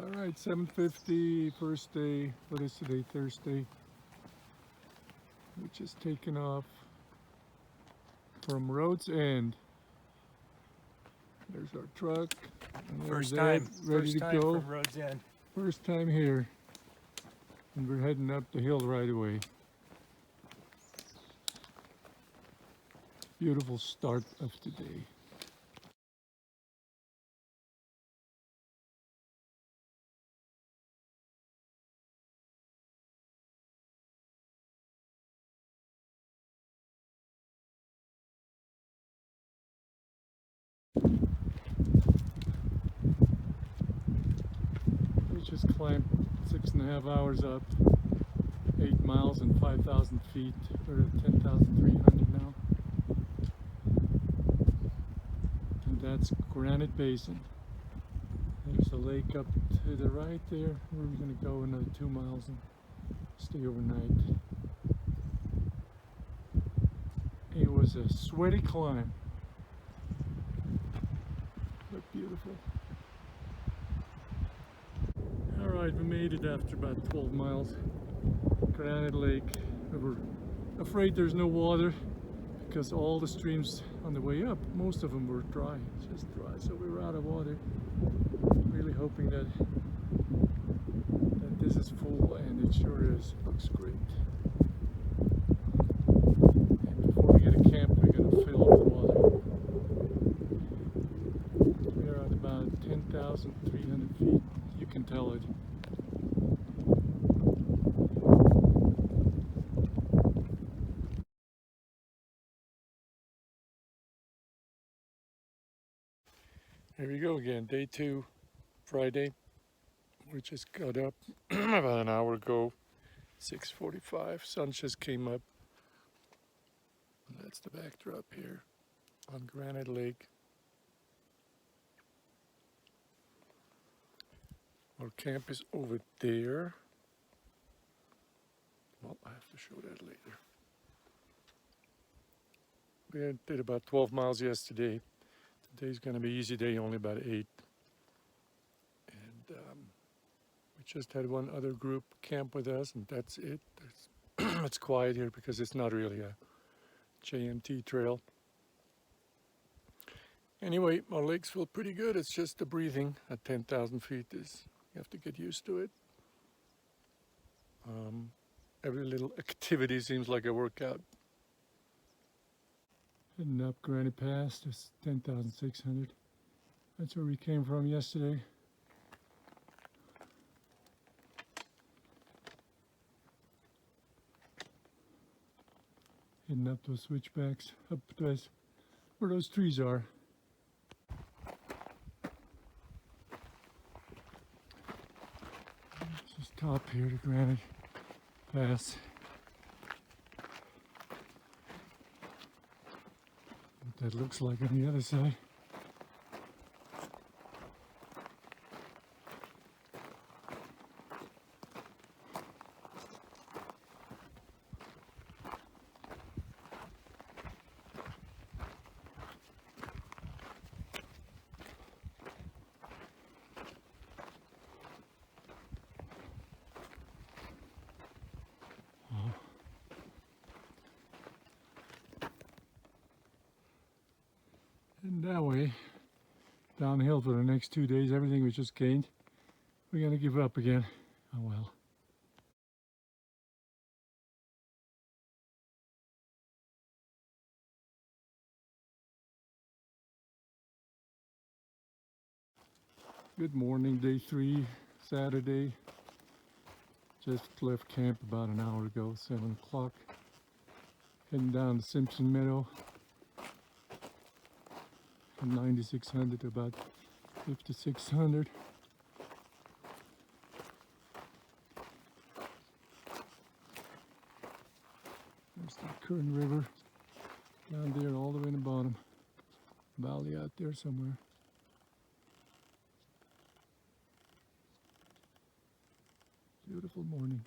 Alright, 7:50, first day. What is today? Thursday. We're just taking off from Road's End. There's our truck. And there's Ed, ready to go. From Road's End. First time here. And we're heading up the hill right away. Beautiful start of today. We just climbed 6.5 hours up, 8 miles and 5,000 feet. We're at 10,300 now. And that's Granite Basin. There's a lake up to the right there. We're going to go another 2 miles and stay overnight. It was a sweaty climb, but beautiful. Alright, we made it after about 12 miles. Granite Lake. We were afraid there's no water because all the streams on the way up, most of them were dry, just dry, so we were out of water. Really hoping that this is full, and it sure is. Looks great. And before we get to camp, we're going to fill up the water. We are at about 10,300 feet. You can tell it. Here we go again, day 2, Friday. We just got up about an hour ago, 6:45. Sun just came up. And that's the backdrop here on Granite Lake. Our camp is over there. Well, I have to show that later. We did about 12 miles yesterday. Today's going to be easy day, only about 8. And we just had one other group camp with us, and that's it. It's quiet here because it's not really a JMT trail. Anyway, our legs feel pretty good. It's just the breathing at 10,000 feet is, you have to get used to it. Every little activity seems like a workout. Heading up Granite Pass, just 10,600. That's where we came from yesterday. Heading up those switchbacks, up those, where those trees are. This is top here to Granite Pass. What that looks like on the other side. And that way, downhill for the next 2 days, everything we just gained, we're gonna give up again. Oh well. Good morning, day 3, Saturday. Just left camp about an hour ago, 7 o'clock. Heading down to Simpson Meadow. From 9,600 to about 5,600. There's the Kern River down there, all the way in the bottom. Valley out there somewhere. Beautiful morning.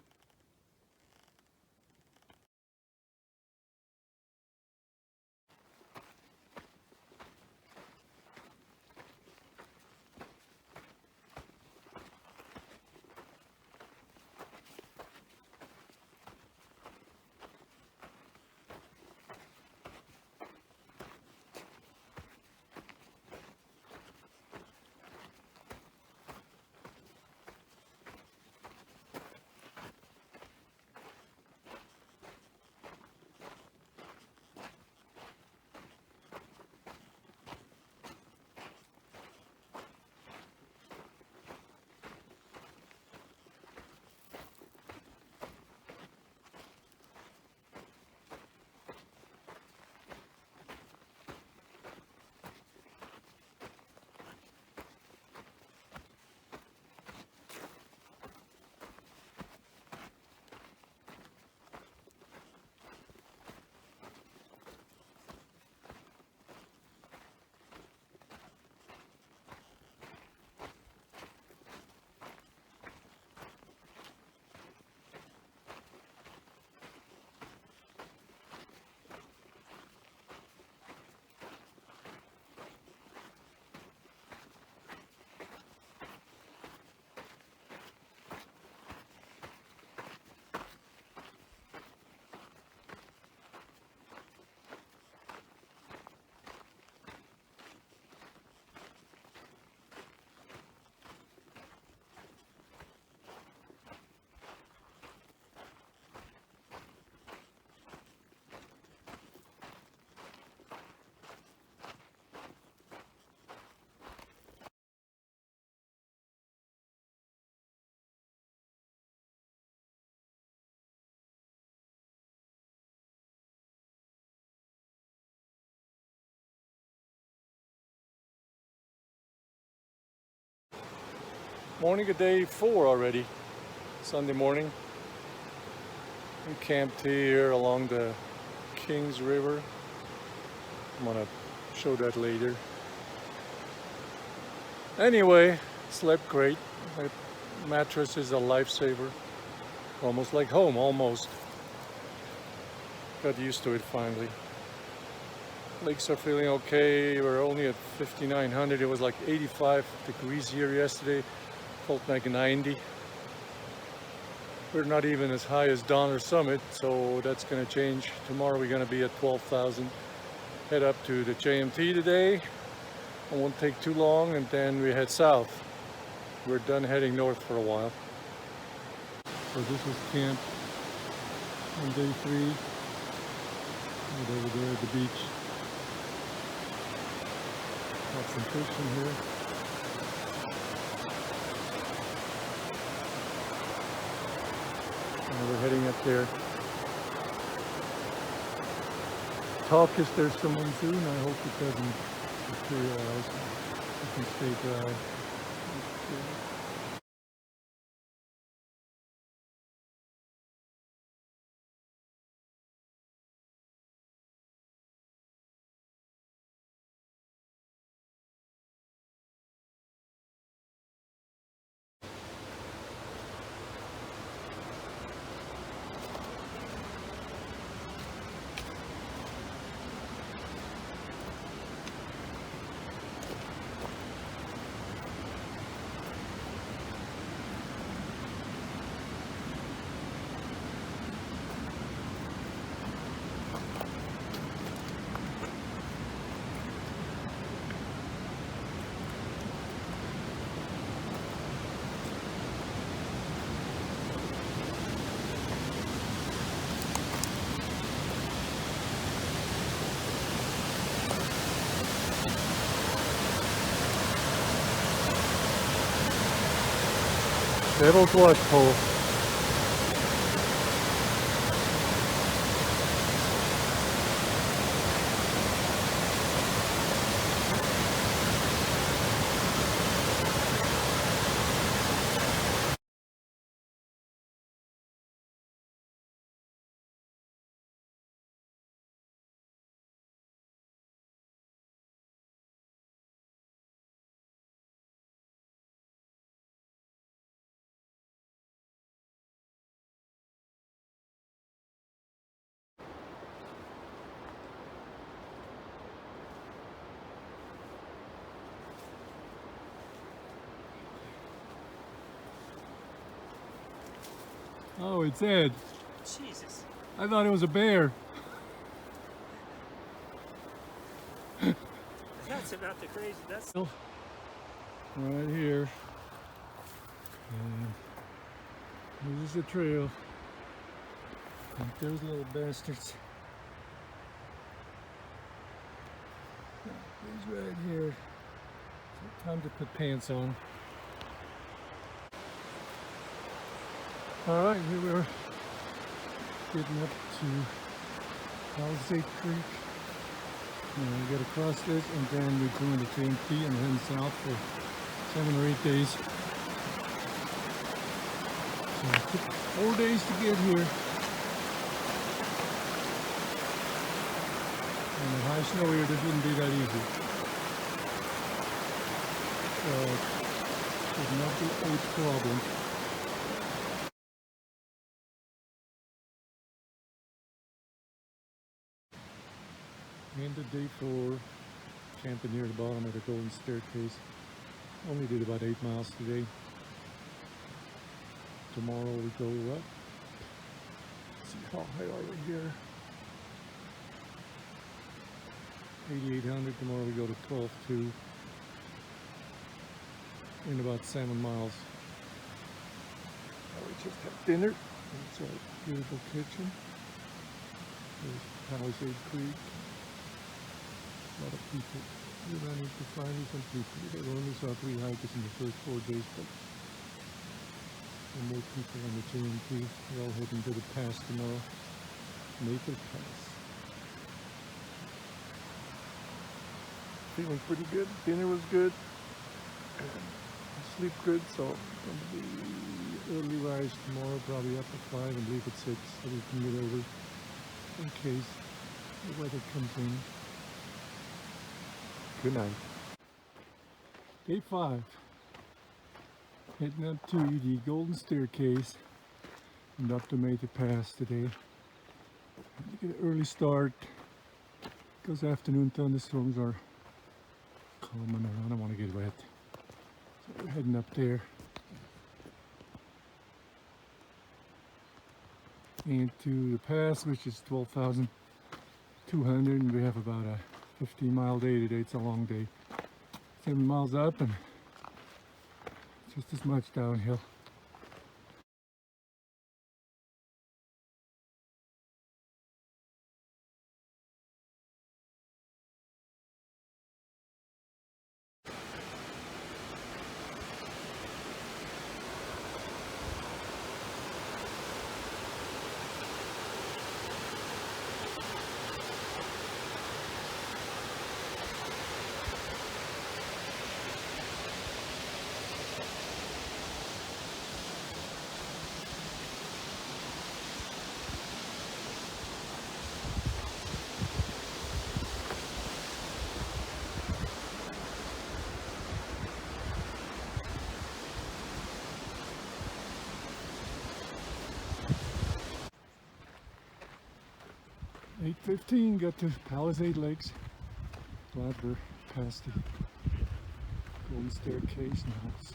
Morning of day 4 already, Sunday morning. We camped here along the Kings River. I'm gonna show that later. Anyway, slept great. My mattress is a lifesaver. Almost like home, almost. Got used to it finally. Lakes are feeling okay. We're only at 5,900. It was like 85 degrees here yesterday. Felt like 90. We're not even as high as Donner Summit, so that's gonna change. Tomorrow we're gonna be at 12,000. Head up to the JMT today. It won't take too long, and then we head south. We're done heading north for a while. So this is camp on day 3. Right over there at the beach. Got some fish in here. And we're heading up there. Talk is there's some monsoon. I hope it doesn't materialize. It can stay dry. Devil's Watchpole. Oh, it's Ed. Jesus. I thought it was a bear. That's about the crazy. That's Right here. And this is the trail. And those little bastards. He's right here. So time to put pants on. Alright, here we are getting up to Palisade Creek. And we gotta cross this, and then we're going to JMT and heading south for 7 or 8 days. So it took 4 days to get here. And the high snow here, this wouldn't be that easy. So it should not be a problem. End of day 4, camping near the bottom of the Golden Staircase. Only did about 8 miles today. Tomorrow we go up. Let's see how high are we here? 8,800. Tomorrow we go to 12,200 in about 7 miles. Now we just had dinner. It's our beautiful kitchen. There's Palisade Creek. A lot of people. We ran into finally some people. There were only saw 3 hikers in the first 4 days, but there are more people on the JMT. We're all heading to the pass tomorrow. Naked Pass. Feeling pretty good. Dinner was good. And sleep good, so probably early rise tomorrow, probably up at 5 and leave at 6 so we can get over in case the weather comes in. Good night. Day 5. Heading up to the Golden Staircase and up to Pinchot Pass today. Get an early start because afternoon thunderstorms are coming and I don't want to get wet. So we're heading up there. Into the pass, which is 12,200, and we have about a 15-mile day today. It's a long day. 7 miles up and just as much downhill. Eight 15, got to Palisade Lakes. Glad we're past the Golden Staircase now. It's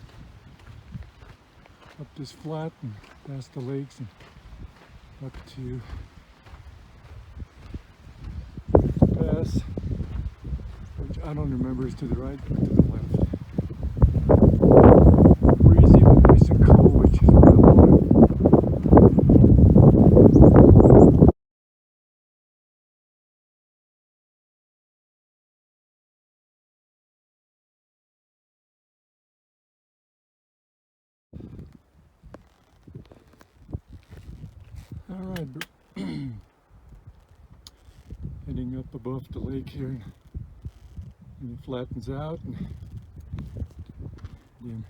up this flat and past the lakes and up to the pass, which I don't remember is to the right or to the left. Breezy but nice and cool, which is what I wanted. Alright, heading up above the lake here, and it flattens out, and then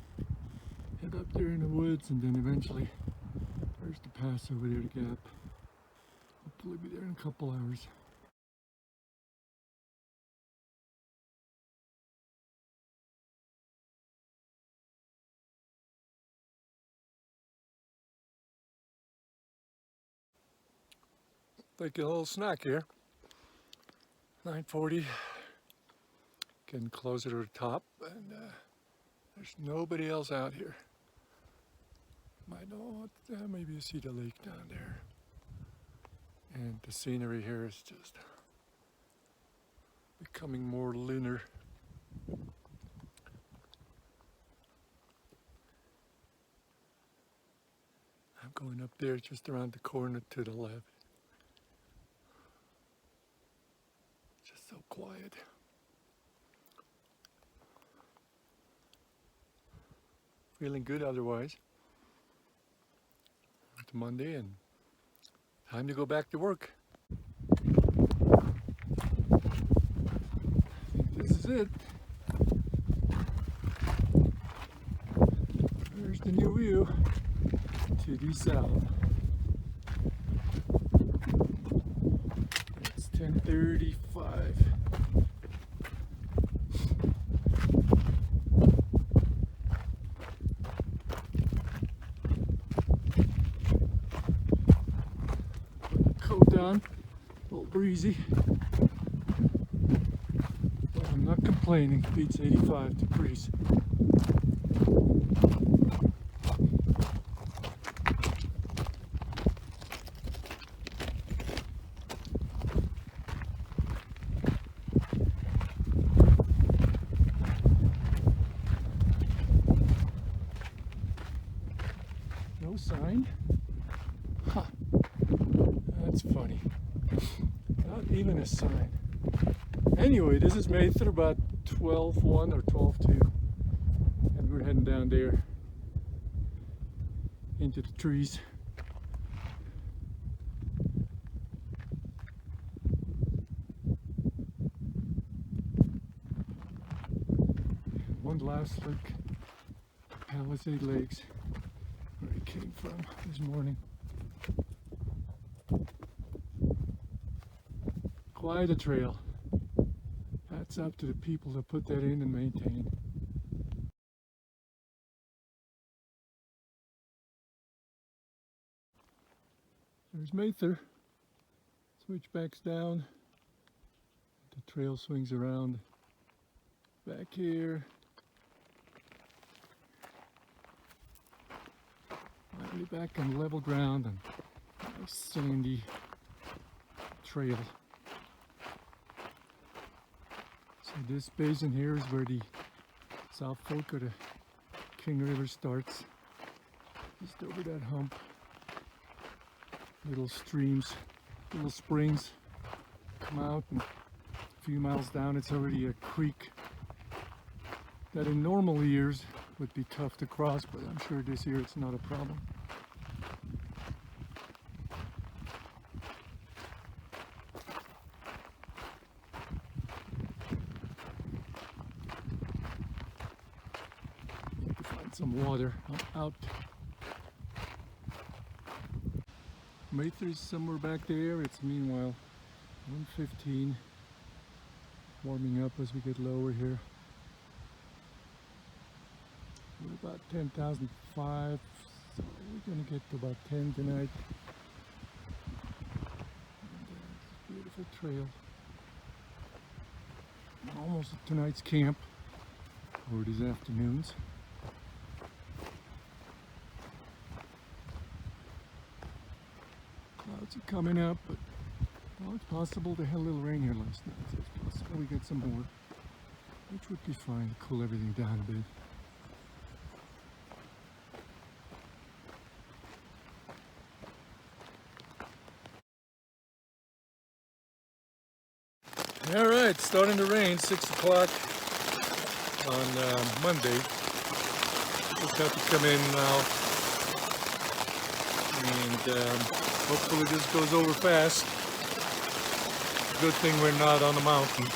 head up there in the woods, and then eventually there's the pass over there, the gap. Hopefully be there in a couple hours. Take a little snack here. 9:40, getting closer to the top, and there's nobody else out here. Might not, maybe you see the lake down there. And the scenery here is just becoming more lunar. I'm going up there just around the corner to the left. Just so quiet. Feeling good otherwise. It's Monday and time to go back to work. I think this is it. There's the new view to the south. It's 10:35. Coat down, a little breezy, but I'm not complaining. Beats 85 degrees. No sign? Huh. That's funny. Not even a sign. Anyway, this is made through about 12:01 or 12:02. And we're heading down there into the trees. One last look Palisade Lakes, where I came from this morning. Quite a trail. That's up to the people that put that in and maintain. There's Mather. Switchbacks down. The trail swings around back here. Finally back on level ground and nice sandy trail. So this basin here is where the South Fork of the King River starts. Just over that hump. Little streams, little springs come out, and a few miles down it's already a creek that in normal years would be tough to cross, but I'm sure this year it's not a problem. Need to find some water. I'm out. Mather's somewhere back there. It's meanwhile 1:15, warming up as we get lower here. We're about 10,005, so we're gonna get to about 10 tonight. And, it's a beautiful trail. Almost at tonight's camp, or this afternoon's. Clouds are coming up, but well, it's possible they had a little rain here last night, so it's possible we get some more, which would be fine to cool everything down a bit. All right, starting to rain, 6 o'clock on Monday. Just have to come in now, and hopefully this goes over fast. Good thing we're not on the mountain.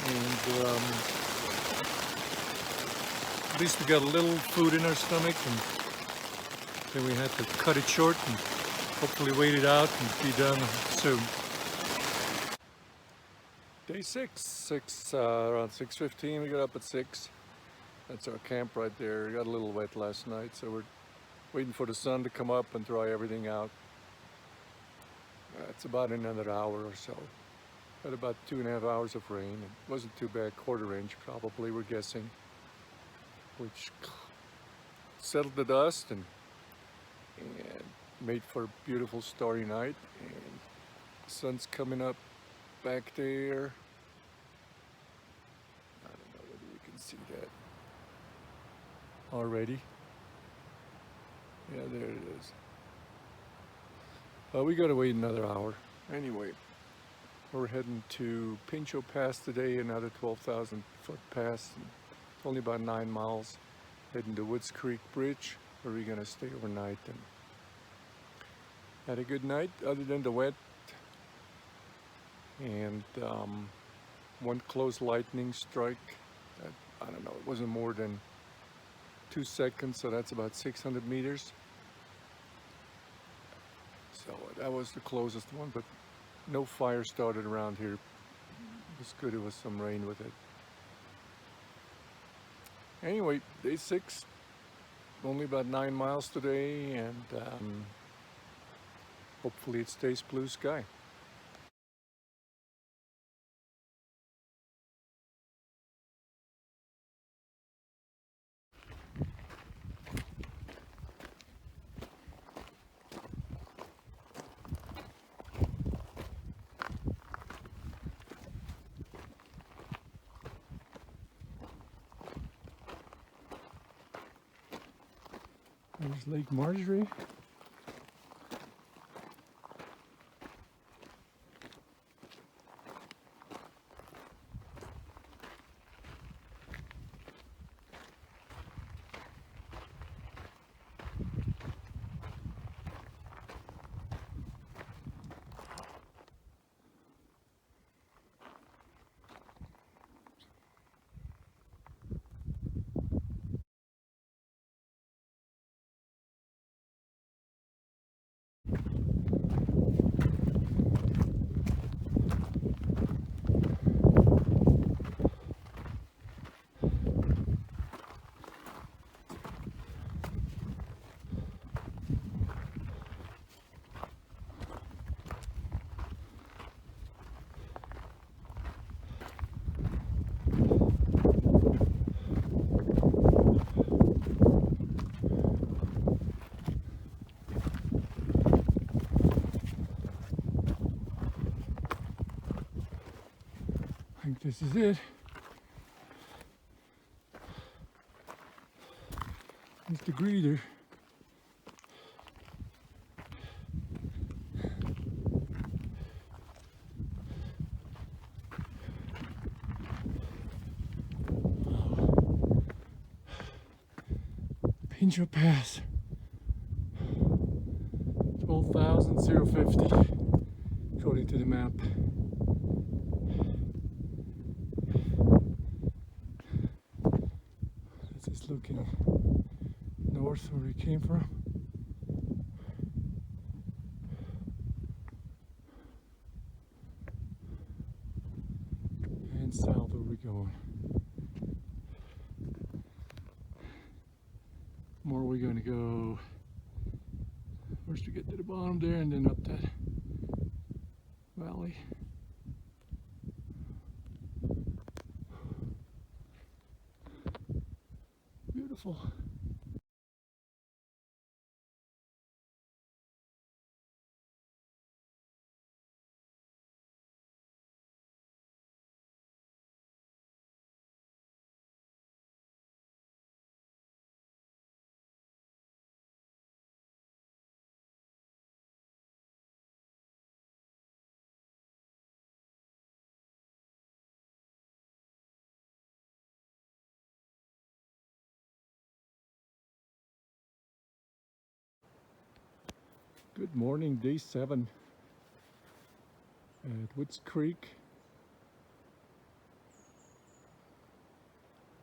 And at least we got a little food in our stomach, and then we had to cut it short and hopefully wait it out and be done soon. Day 6, around 6:15, we got up at 6. That's our camp right there. It got a little wet last night, so we're waiting for the sun to come up and dry everything out. It's about another hour or so. Got about 2.5 hours of rain. It wasn't too bad, quarter inch probably, we're guessing, which settled the dust and made for a beautiful starry night. And the sun's coming up back there. I don't know whether you can see that already. Yeah, there it is. We gotta wait another hour. Anyway, we're heading to Pinchot Pass today, another 12,000 foot pass. It's only about 9 miles. Heading to Woods Creek Bridge, where we're gonna stay overnight. And had a good night, other than the wet. And one close lightning strike. I don't know, it wasn't more than 2 seconds, so that's about 600 meters. So that was the closest one, but no fire started around here. It was good, it was some rain with it. Anyway, day 6, only about 9 miles today, and hopefully it stays blue sky. There's Lake Marjorie. This is it. It's the greeter. Pinchot Pass. 12,050 according to the map. This is looking north where we came from. And south where we're going. More we're going to go. First we get to the bottom there and then up that valley. Beautiful. Good morning, day 7 at Woods Creek.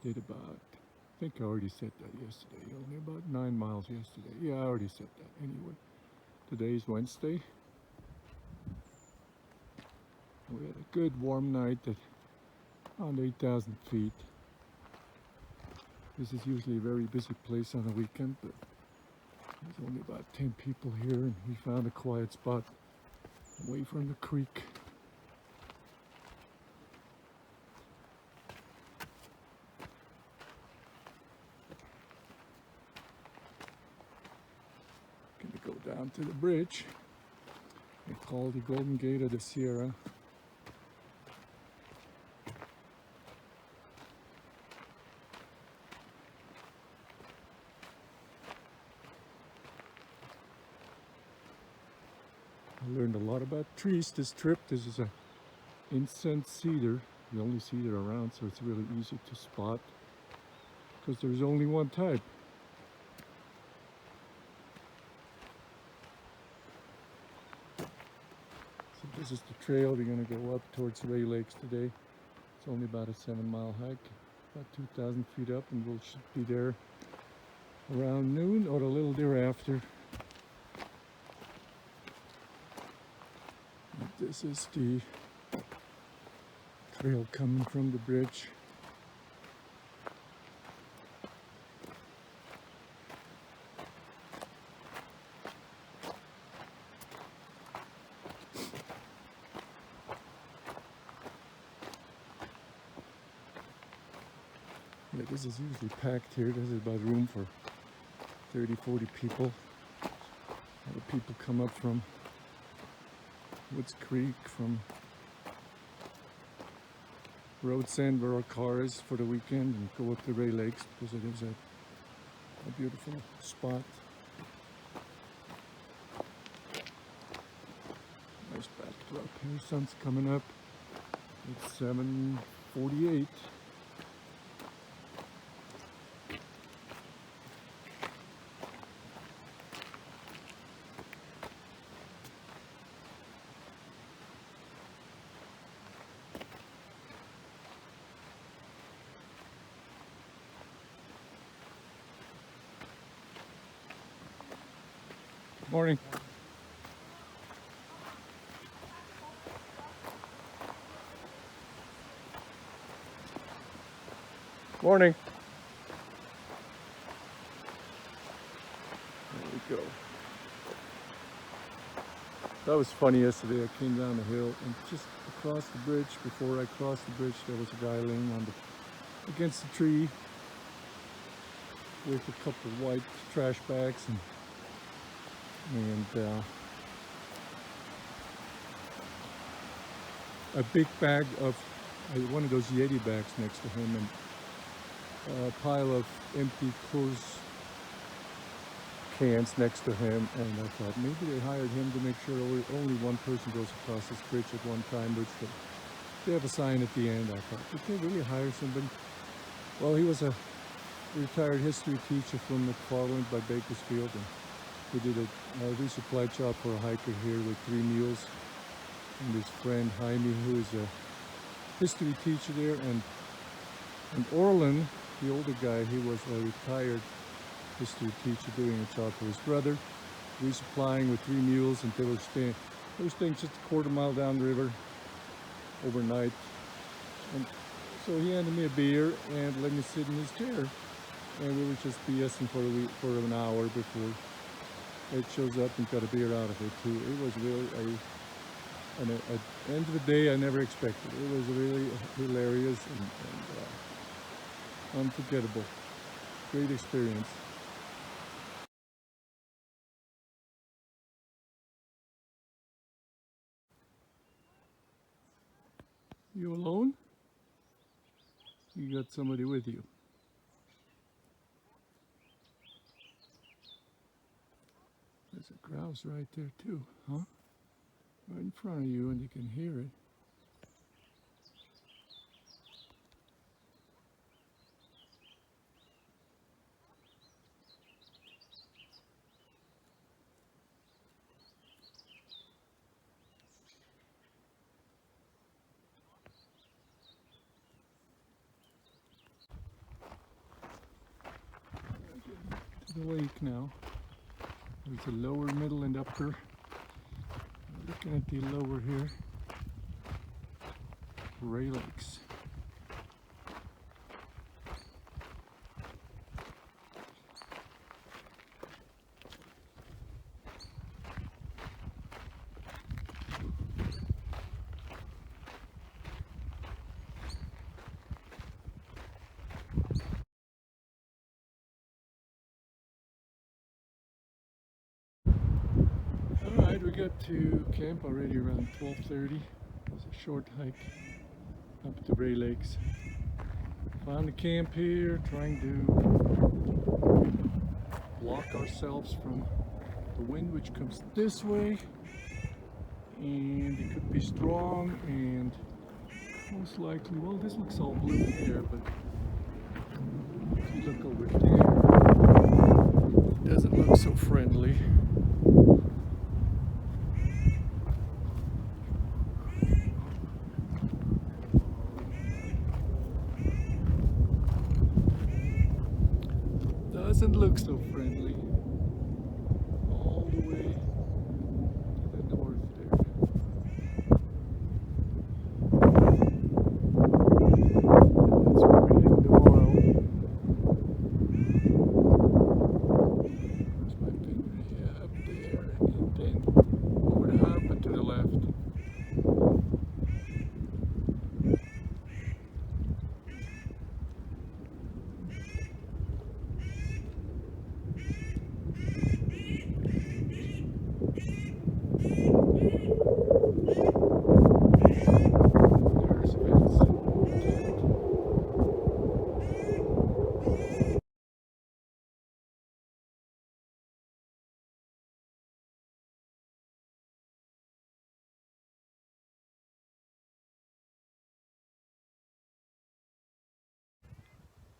Did about, I think I already said that yesterday, only about 9 miles yesterday. Yeah, I already said that anyway. Today's Wednesday. We had a good warm night at around 8,000 feet. This is usually a very busy place on a weekend, but there's only about 10 people here, and we found a quiet spot away from the creek. Gonna go down to the bridge. They call the Golden Gate of the Sierra. I learned a lot about trees this trip. This is a incense cedar, the only cedar around, so it's really easy to spot because there's only one type. So this is the trail. We're going to go up towards Ray Lakes today. It's only about a 7-mile hike, about 2,000 feet up, and we should be there around noon or a little thereafter. This is the trail coming from the bridge. Yeah, this is usually packed here. This is about room for 30-40 people. A lot of people come up from Woods Creek, from Road Sand where our car is for the weekend, and go up to Ray Lakes because it is a beautiful spot. Nice backdrop here. Sun's coming up. It's 7:48. Morning. Morning. There we go. That was funny yesterday. I came down the hill and just across the bridge, before I crossed the bridge, there was a guy laying on against the tree with a couple of white trash bags and a big bag of one of those Yeti bags next to him, and a pile of empty clothes cans next to him, and I thought maybe they hired him to make sure only one person goes across this bridge at one time, which they have a sign at the end. I thought, did they really hire somebody? Well, he was a retired history teacher from McFarland by Bakersfield, and he did a resupply job for a hiker here with 3 mules, and his friend Jaime, who is a history teacher there, and Orlin, the older guy, he was a retired history teacher doing a job for his brother, resupplying with 3 mules, and they were staying just a quarter mile down the river overnight. And so he handed me a beer and let me sit in his chair, and we were just BSing for an hour before it shows up and got a beer out of it too. It was really at the end of the day I never expected. It was really hilarious and unforgettable. Great experience. You alone? You got somebody with you? There's a grouse right there too, huh? Right in front of you, and you can hear it. To the lake now. There's a lower, middle, and upper. Looking at the lower here, Ray Lakes. Alright, we got to camp already around 12:30. It was a short hike up to Ray Lakes. Found a camp here, trying to block ourselves from the wind which comes this way. And it could be strong, and most likely, well, this looks all blue here, but if you look over there, it doesn't look so friendly. Doesn't look so friendly. All the way to the north there. That's where we head tomorrow. There's my finger, yeah, up there, and then over the hump and to the left.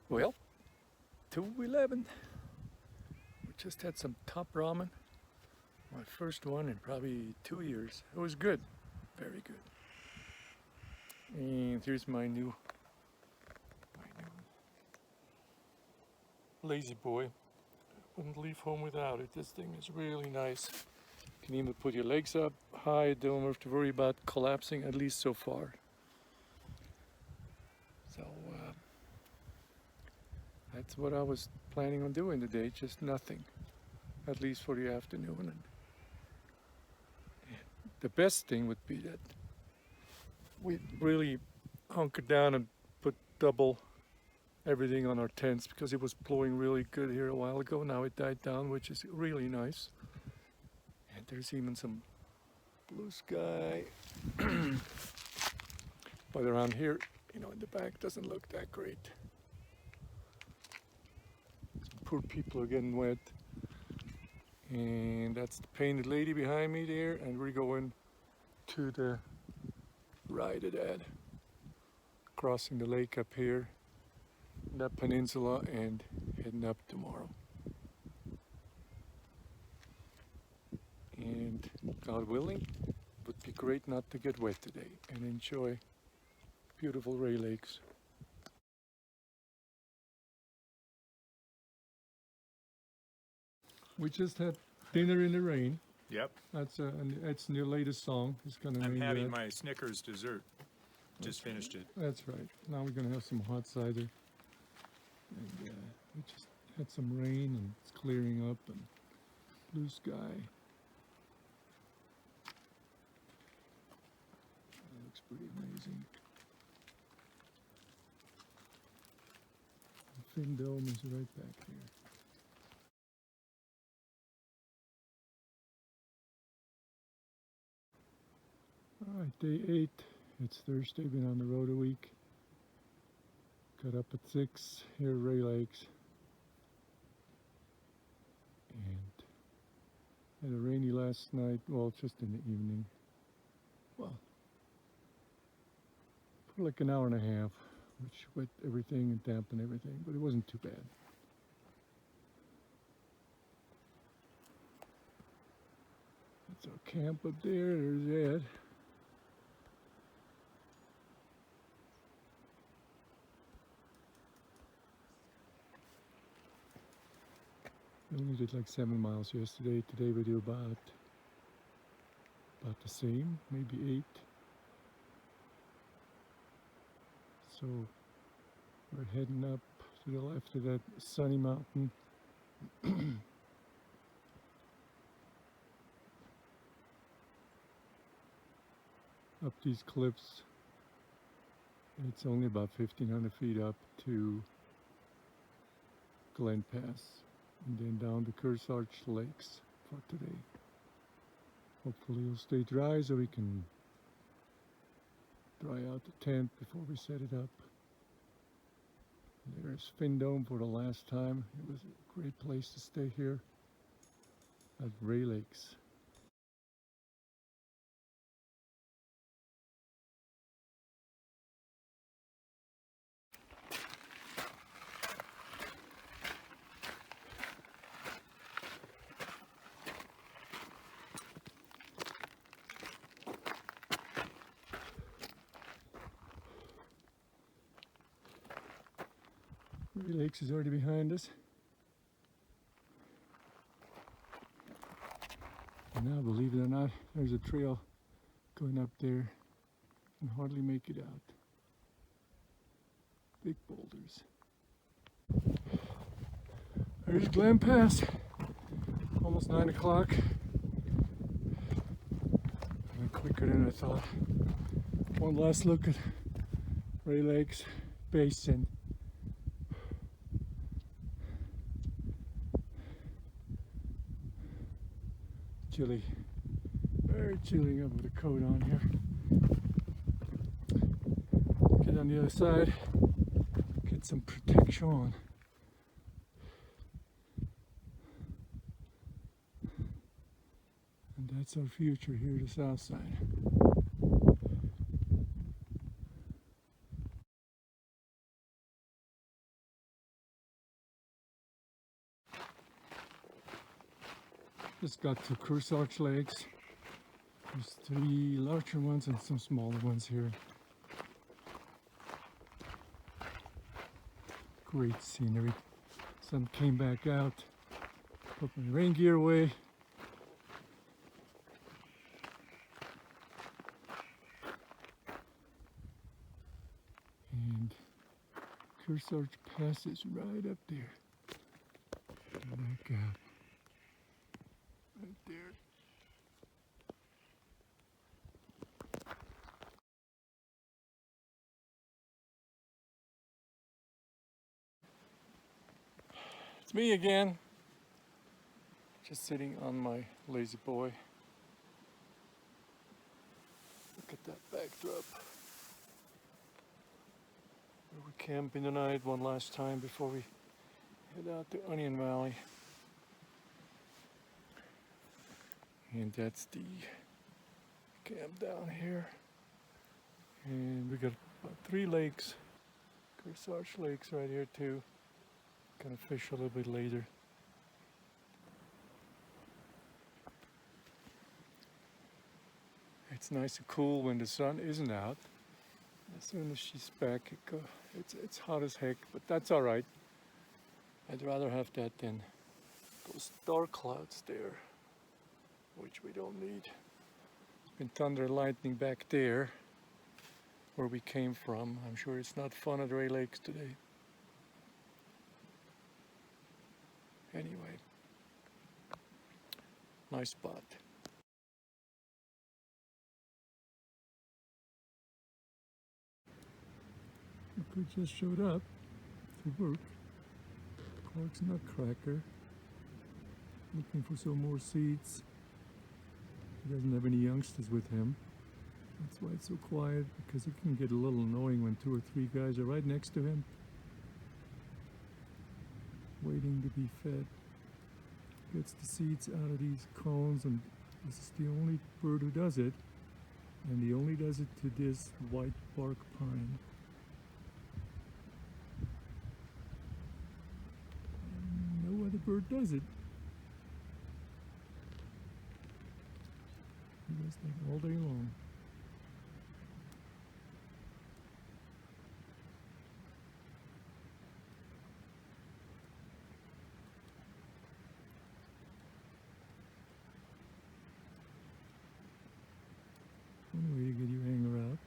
Well, 2:11. We just had some top ramen. My first one in probably 2 years. It was good, very good. And here's my new lazy boy. Wouldn't leave home without it. This thing is really nice. You can even put your legs up high. Don't have to worry about collapsing, at least so far. So that's what I was planning on doing today, just nothing, at least for the afternoon. And the best thing would be that we really hunkered down and put double everything on our tents, because it was blowing really good here a while ago. Now it died down, which is really nice. And there's even some blue sky. But around here, you know, in the back doesn't look that great. Some poor people are getting wet. And that's the painted lady behind me there, and we're going to the right of that, crossing the lake up here, that peninsula, and heading up tomorrow. And God willing, it would be great not to get wet today and enjoy beautiful Ray Lakes. We just had dinner in the rain. Yep. That's your latest song. It's gonna I'm name having that. my Snickers dessert. Just finished it. That's right. Now we're gonna have some hot cider. And we just had some rain and it's clearing up and blue sky. That looks pretty amazing. The Fin Dome is right back here. All right, day 8. It's Thursday, been on the road a week. Got up at 6 here at Ray Lakes. And had a rainy last night, well, just in the evening. Well, for like an hour and a half, which wet everything and dampened everything, but it wasn't too bad. That's our camp up there, there's Ed. We only did like 7 miles yesterday. Today we do about the same, maybe 8. So we're heading up to the left of that sunny mountain. Up these cliffs. It's only about 1,500 feet up to Glen Pass, and then down to Kearsarge Lakes for today. Hopefully it'll stay dry so we can dry out the tent before we set it up. There's Fin Dome for the last time. It was a great place to stay here at Ray Lakes. Ray Lakes is already behind us. And now, believe it or not, there's a trail going up there. You can hardly make it out. Big boulders. There's Glen Pass. Almost 9 o'clock. Went quicker than I thought. One last look at Ray Lakes Basin. Chilly, very chilly. Up with a coat on here. Get on the other side, get some protection. And that's our future here, the south side. Just got to Kearsarge Lakes. There's 3 larger ones and some smaller ones here. Great scenery. Sun came back out. Put my rain gear away. And Kearsarge Pass is right up there. Back out. Right there. It's me again. Just sitting on my lazy boy. Look at that backdrop. We camp in the night one last time before we head out to Onion Valley. And that's the camp down here. And we got about 3 lakes, Kearsarge Lakes right here too. Gonna fish a little bit later. It's nice and cool when the sun isn't out. As soon as she's back, it's hot as heck, but that's all right. I'd rather have that than those dark clouds there, which we don't need. It's been thunder and lightning back there where we came from. I'm sure it's not fun at Ray Lakes today. Anyway, nice spot. We just showed up to work. Clark's Nutcracker, looking for some more seeds. He doesn't have any youngsters with him. That's why it's so quiet, because it can get a little annoying when 2 or 3 guys are right next to him, waiting to be fed. Gets the seeds out of these cones, and this is the only bird who does it, and he only does it to this white bark pine. And no other bird does it. He does that all day long. One way to get your hanger out.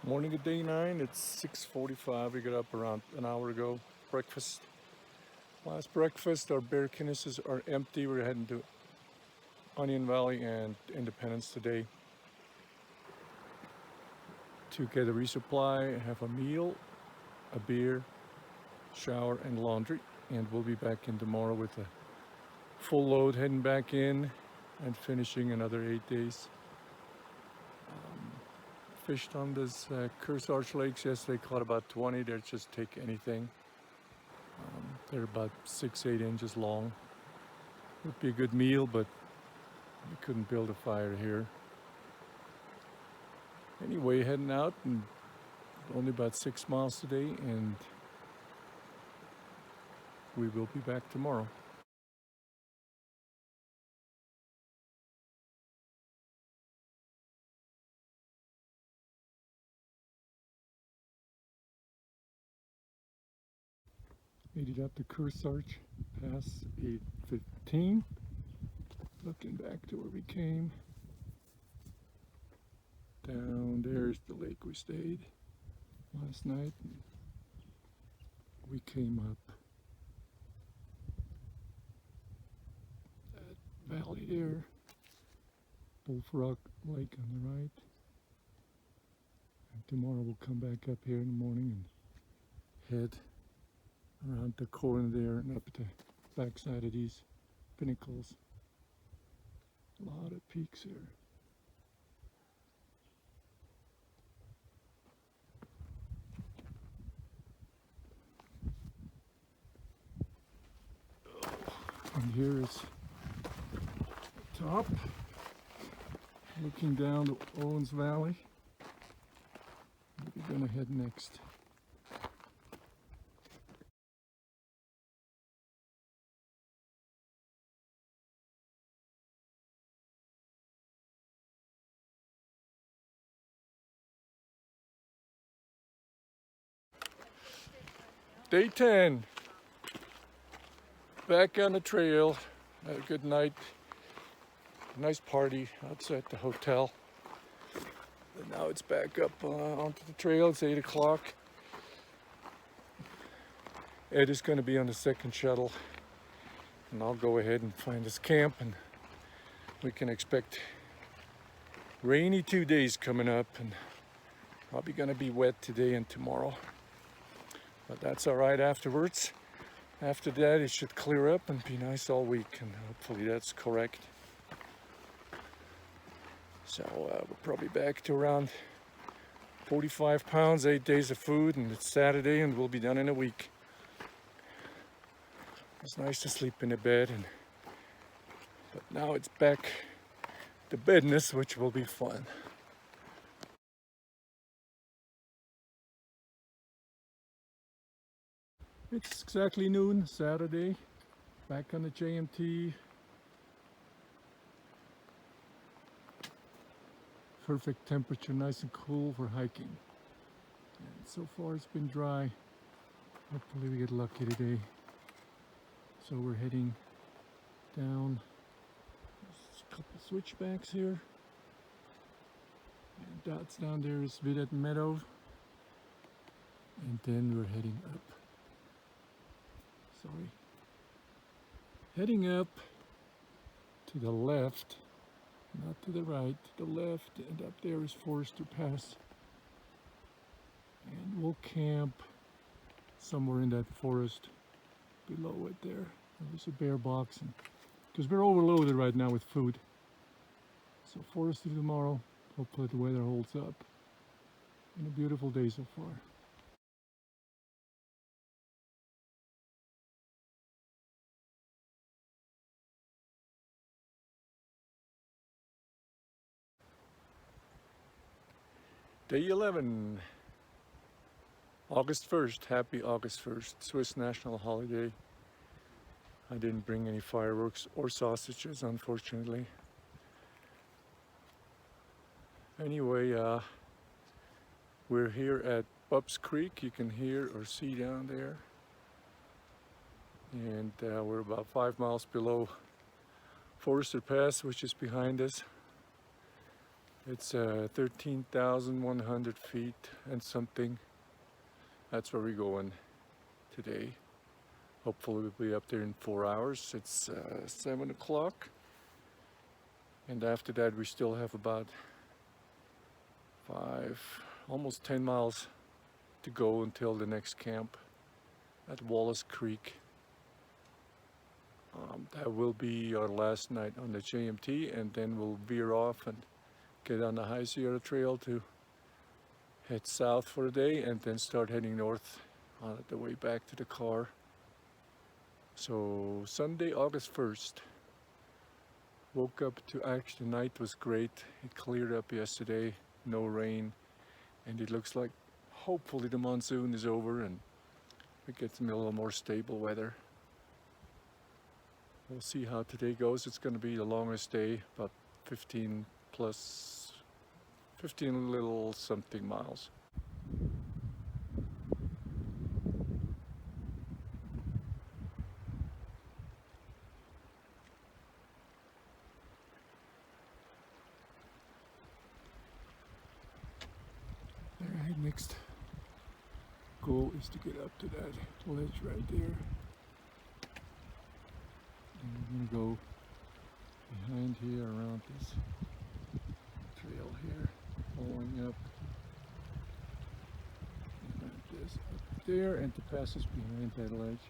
Morning of day 9, it's 6:45. We got up around an hour ago. Breakfast. Last breakfast. Our bear canisses are empty. We're heading to Onion Valley and Independence today to get a resupply, have a meal, a beer, shower, and laundry. And we'll be back in tomorrow with a full load, heading back in and finishing another 8 days. Fished on this Kearsarge Lakes yesterday, caught about 20. They're just take anything. They're about 6-8 inches long. Would be a good meal, but we couldn't build a fire here. Anyway, heading out, and only about 6 miles today, and we will be back tomorrow. Made it up to Kearsarge Pass, 8:15. Looking back to where we came. Down there's the lake we stayed last night. We came up that valley there. Bullfrog Lake on the right. And tomorrow we'll come back up here in the morning and head around the corner there and up the backside of these pinnacles. A lot of peaks here. And here is the top, looking down to Owens Valley. We're gonna head next. Day 10, back on the trail. Had a good night, nice party outside the hotel. And now it's back up onto the trail. It's 8 o'clock. Ed is going to be on the second shuttle and I'll go ahead and find this camp, and we can expect rainy 2 days coming up, and probably gonna be wet today and tomorrow, but that's all right afterwards. After that it should clear up and be nice all week, and hopefully that's correct. So we're probably back to around 45 pounds, 8 days of food, and it's Saturday and we'll be done in a week. It's nice to sleep in a bed, but now it's back to bedness, which will be fun. It's exactly noon, Saturday, back on the JMT. Perfect temperature, nice and cool for hiking. And so far it's been dry. Hopefully we get lucky today. So we're heading down. There's a couple switchbacks here. And dots down there is Videt Meadow. And then we're heading up. Sorry. Heading up to the left, not to the right, to the left, and up there is Forester Pass. And we'll camp somewhere in that forest below it there. There's a bear box, because we're overloaded right now with food. So Forester tomorrow, hopefully the weather holds up. And a beautiful day so far. Day 11, August 1st, happy August 1st, Swiss national holiday. I didn't bring any fireworks or sausages, unfortunately. Anyway, we're here at Bubs Creek, you can hear or see down there. And we're about 5 miles below Forester Pass, which is behind us. It's 13,100 feet and something. That's where we're going today. Hopefully we'll be up there in 4 hours. It's 7 o'clock. And after that we still have about almost 10 miles to go until the next camp at Wallace Creek. That will be our last night on the JMT, and then we'll veer off and get on the High Sierra Trail to head south for a day, and then start heading north on the way back to the car. So Sunday, August 1st. Woke up to, actually the night was great. It cleared up yesterday, no rain, and it looks like hopefully the monsoon is over and we get some a little more stable weather. We'll see how today goes. It's going to be the longest day, about 15 little something miles. Alright, next goal is to get up to that ledge right there. And we're going to go behind here around this trail here, following up like this up there, and the pass is behind that ledge.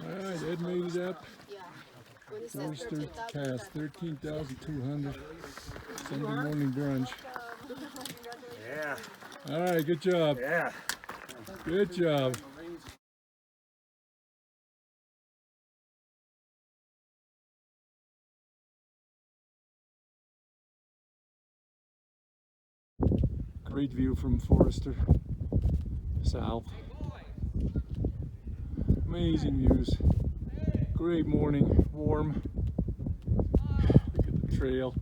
Alright, Ed made it up. Forester Pass, 13,200. Sunday morning brunch. Yeah. Alright, good job. Yeah. Good job. Great view from Forester South. Amazing views. Great morning, warm. Look at the trail.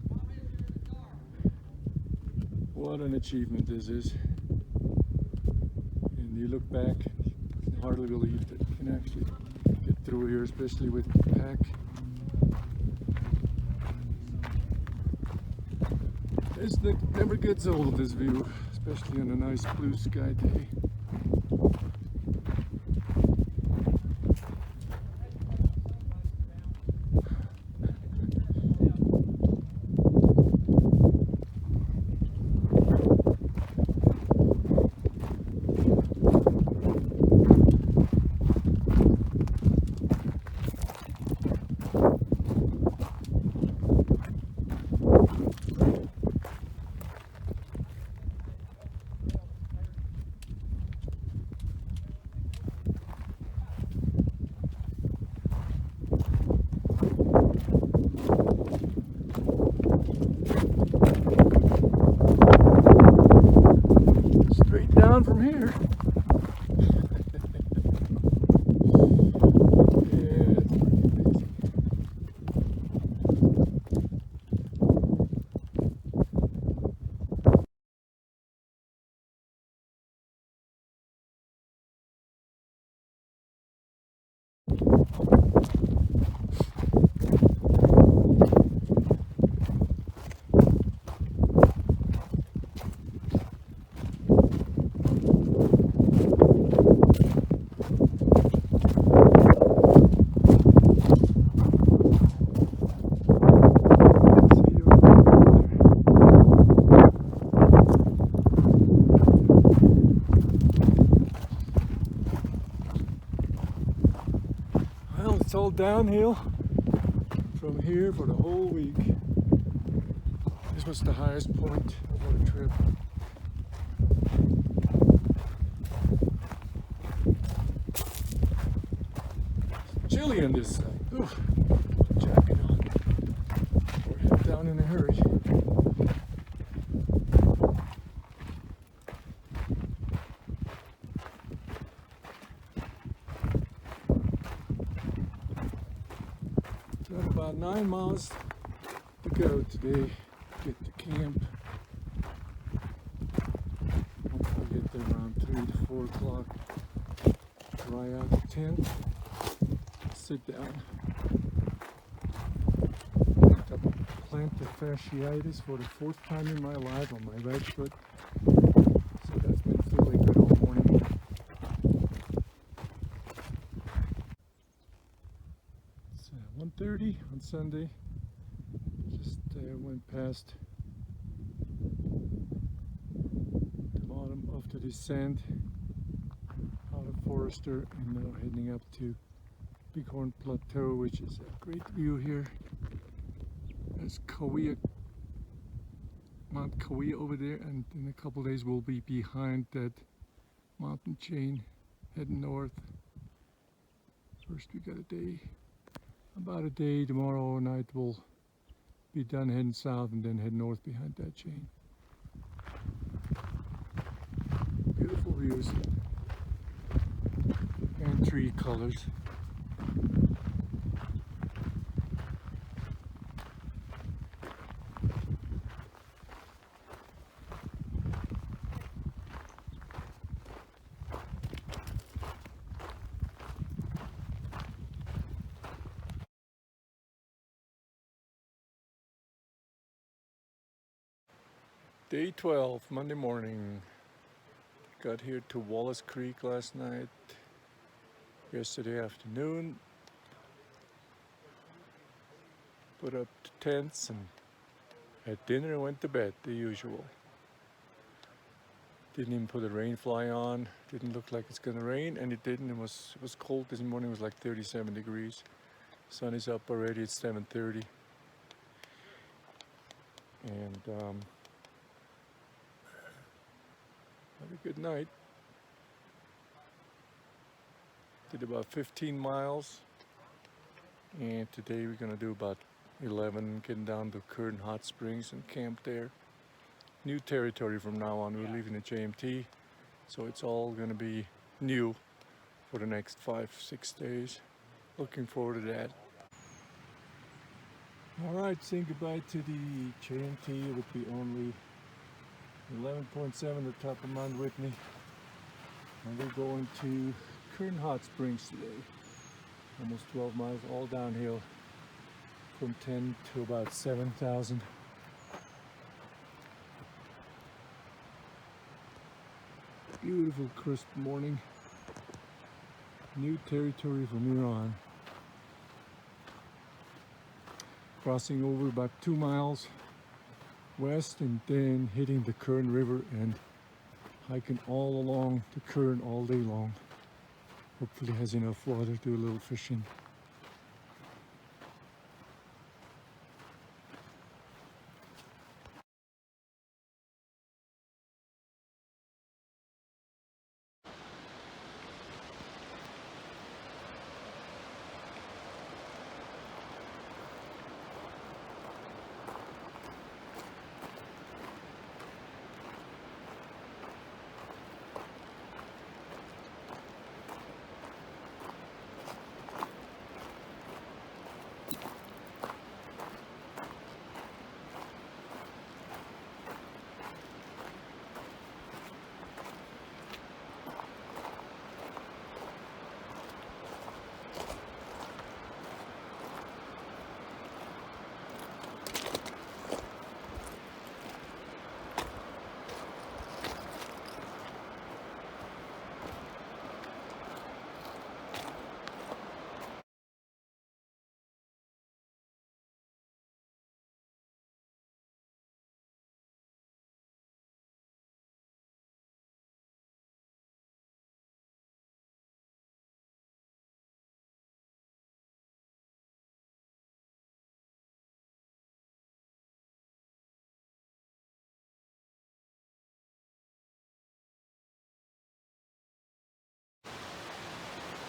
What an achievement this is. And you look back, you can hardly believe that you can actually get through here, especially with the pack. This never gets old, this view, especially on a nice blue sky day. Down from here. Yeah, it's pretty amazing. It's all downhill from here for the whole week. This was the highest point of our trip. It's chilly on this side. Ooh, jacket on. Or head down in a hurry. Got about 9 miles to go today. Get to camp. Hopefully get there around 3 to 4 o'clock. Dry out the tent. Sit down. Picked up plantar fasciitis for the 4th time in my life on my right foot. So that's been feeling good all morning. It's 1:30 on Sunday. Just went past the bottom of the descent out of Forester and now heading up to Bighorn Plateau, which is a great view here. There's Mount Kauai over there, and in a couple days we'll be behind that mountain chain heading north. First we got about a day. Tomorrow night we'll be done heading south and then head north behind that chain. Beautiful views and tree colors. Day 12, Monday morning. Got here to Wallace Creek last night. Yesterday afternoon. Put up the tents and had dinner and went to bed, the usual. Didn't even put a rain fly on. Didn't look like it's gonna rain, and it didn't. It was cold this morning. It was like 37 degrees. Sun is up already. It's 7:30. And had a good night. Did about 15 miles. And today we're gonna do about 11, getting down to Curtin Hot Springs and camp there. new territory from now on. We're leaving the JMT, so it's all going to be new for the next 5-6 days. Looking forward to that. Alright, saying goodbye to the JMT with the only 11.7 the top of Mount Whitney. And we're going to Kern Hot Springs today. Almost 12 miles, all downhill from 10 to about 7,000. Beautiful crisp morning. New territory from here on. Crossing over about 2 miles west and then hitting the Kern River and hiking all along the Kern all day long. Hopefully has enough water to do a little fishing.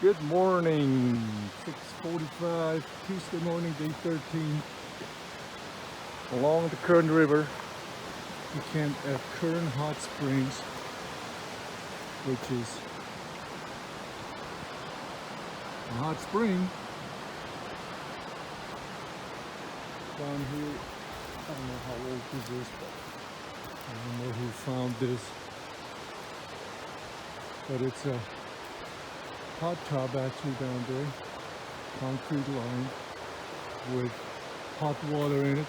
Good morning, 6:45, Tuesday morning, day 13. Along the Kern River, we camped at Kern Hot Springs, which is a hot spring down here. I don't know how old this is, but I don't know who found this, but it's a hot tub actually down there, concrete line with hot water in it.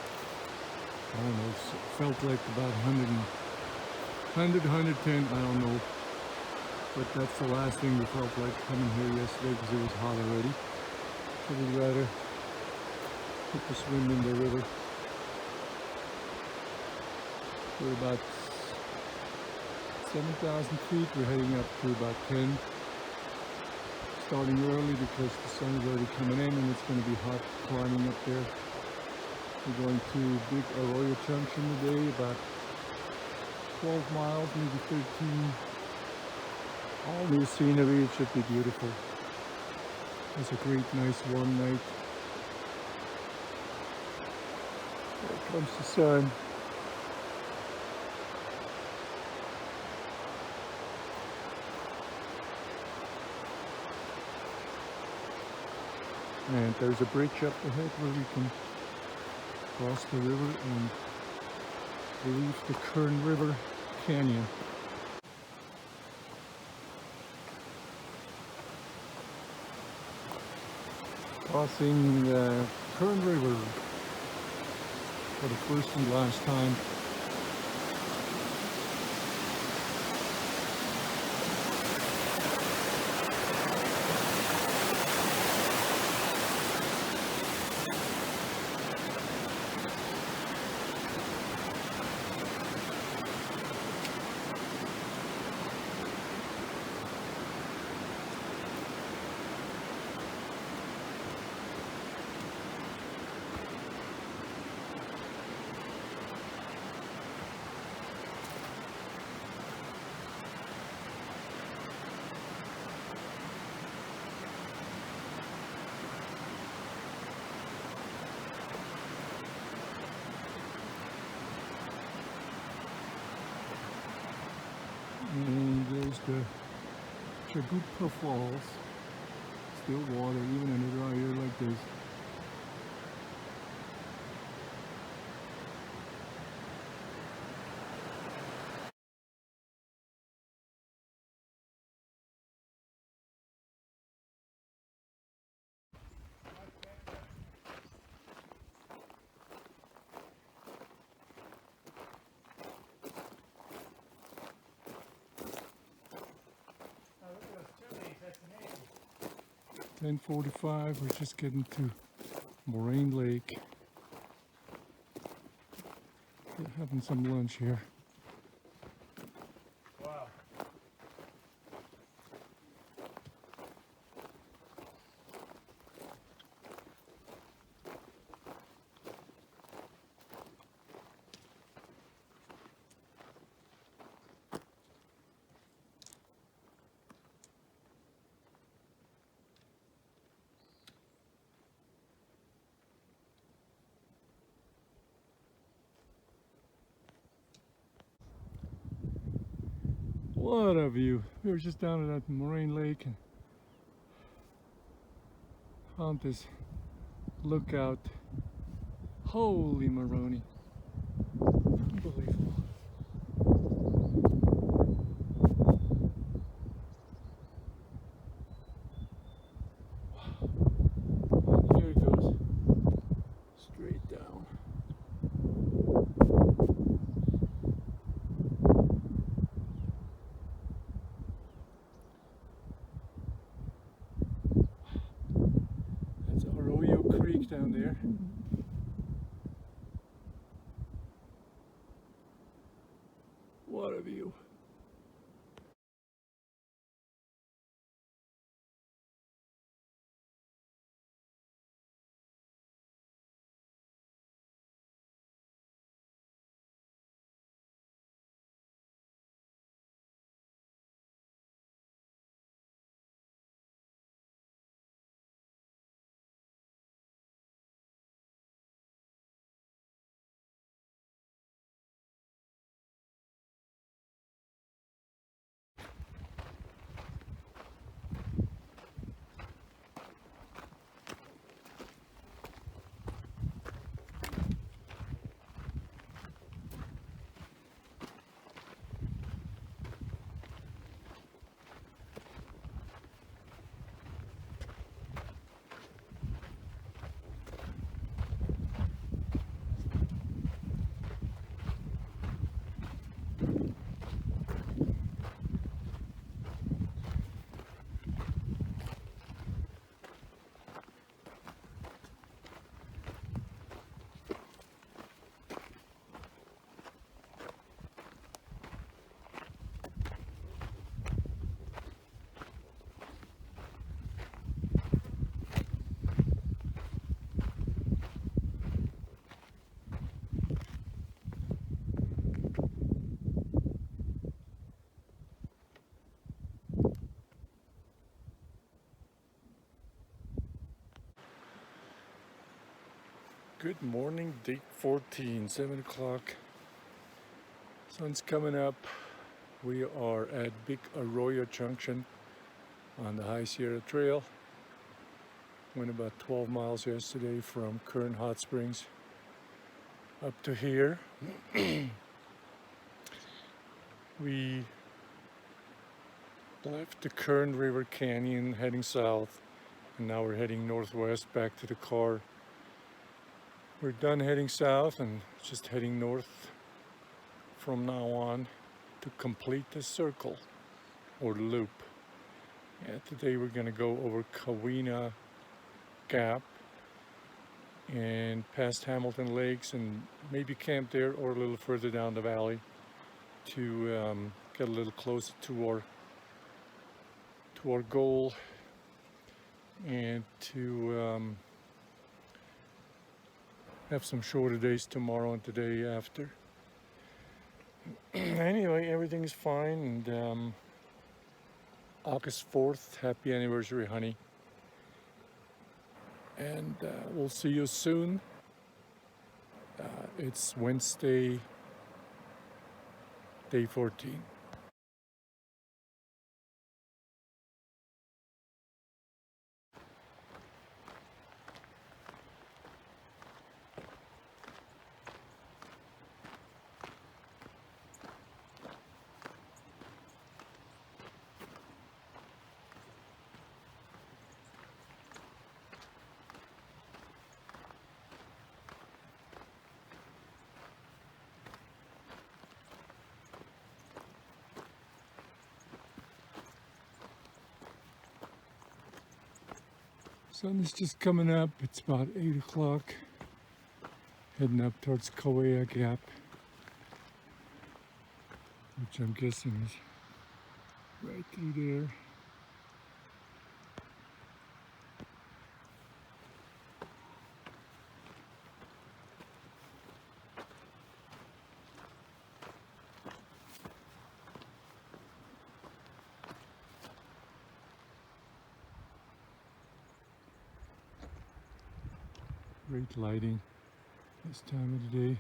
I don't know, it felt like about 110, I don't know. But that's the last thing we felt like coming here yesterday because it was hot already. So we'd rather take a swim in the river. We're about 7,000 feet, we're heading up to about 10. Starting early because the sun is already coming in and it's going to be hot climbing up there. We're going to big Arroyo Junction today, about 12 miles, maybe 13. All new scenery, it should be beautiful. It's a great, nice, warm night. There comes the sun. And there's a bridge up ahead where we can cross the river and leave the Kern River Canyon. Crossing the Kern River for the first and last time. And there's the Chagutpa Falls. Still water, even in a dry year like this. Oh, look at those chimneys, that's amazing. 10:45, we're just getting to Moraine Lake. We're having some lunch here. Wow. What a view. We were just down at Moraine Lake and found this lookout. Holy Moroni. Unbelievable. And here it goes. Straight down. That's Arroyo Creek down there. What a view. Good morning, day 14, 7 o'clock. Sun's coming up. We are at Big Arroyo Junction on the High Sierra Trail. Went about 12 miles yesterday from Kern Hot Springs up to here. We left the Kern River Canyon heading south, and now we're heading northwest back to the car. We're done heading south and just heading north from now on to complete the circle or loop. And today we're going to go over Kawina Gap and past Hamilton Lakes and maybe camp there or a little further down the valley to get a little closer to our goal and to have some shorter days tomorrow and the day after. Anyway, everything is fine, and August 4th, happy anniversary, honey. And we'll see you soon. It's Wednesday, day 14. Sun is just coming up. It's about 8 o'clock. Heading up towards Kauai Gap, which I'm guessing is right through there. Great lighting this time of the day.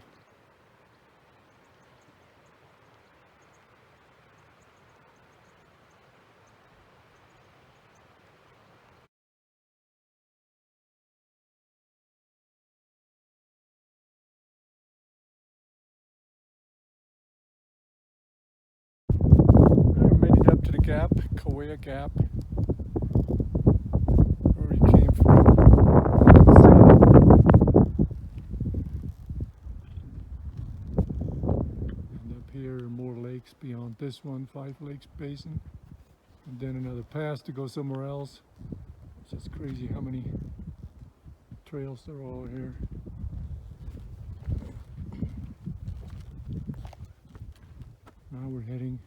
I made it up to the gap, Kauai Gap, where we came from. And up here are more lakes beyond this one, 5 Lakes Basin. And then another pass to go somewhere else. It's just crazy how many trails there are all here. Now we're heading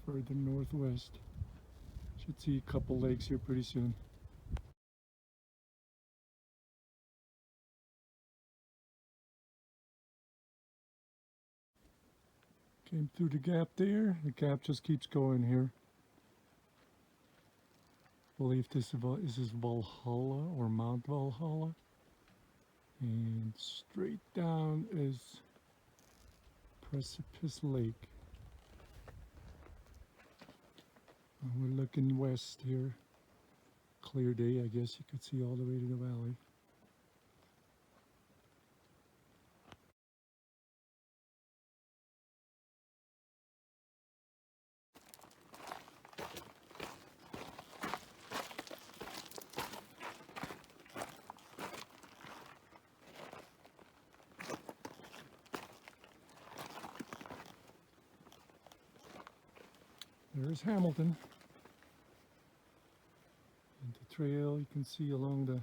further northwest. Should see a couple lakes here pretty soon. Came through the gap there. The gap just keeps going here. I believe this is Valhalla or Mount Valhalla. And straight down is Precipice Lake. And we're looking west here. Clear day, I guess you could see all the way to the valley. There's Hamilton. And the trail you can see along the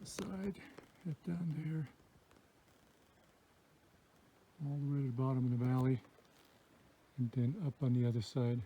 side, head down there, all the way to the bottom of the valley, and then up on the other side.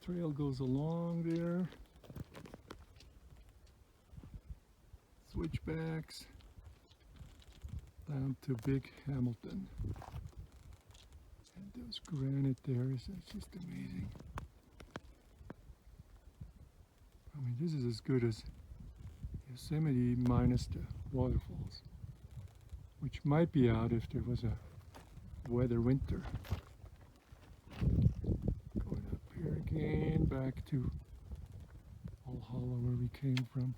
Trail goes along there, switchbacks down to Big Hamilton, and those granite there is just amazing. I mean, this is as good as Yosemite minus the waterfalls, which might be out if there was a weather winter. Here again, back to Valhalla where we came from.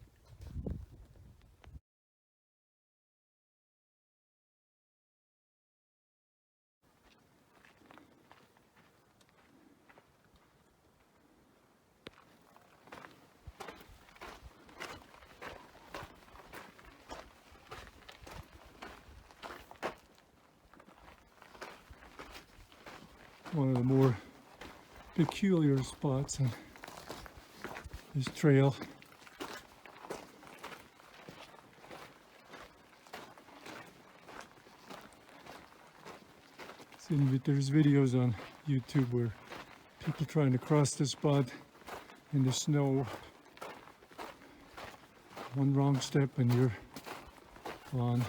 One of the more peculiar spots on this trail. There's videos on YouTube where people trying to cross this spot in the snow. One wrong step and you're on.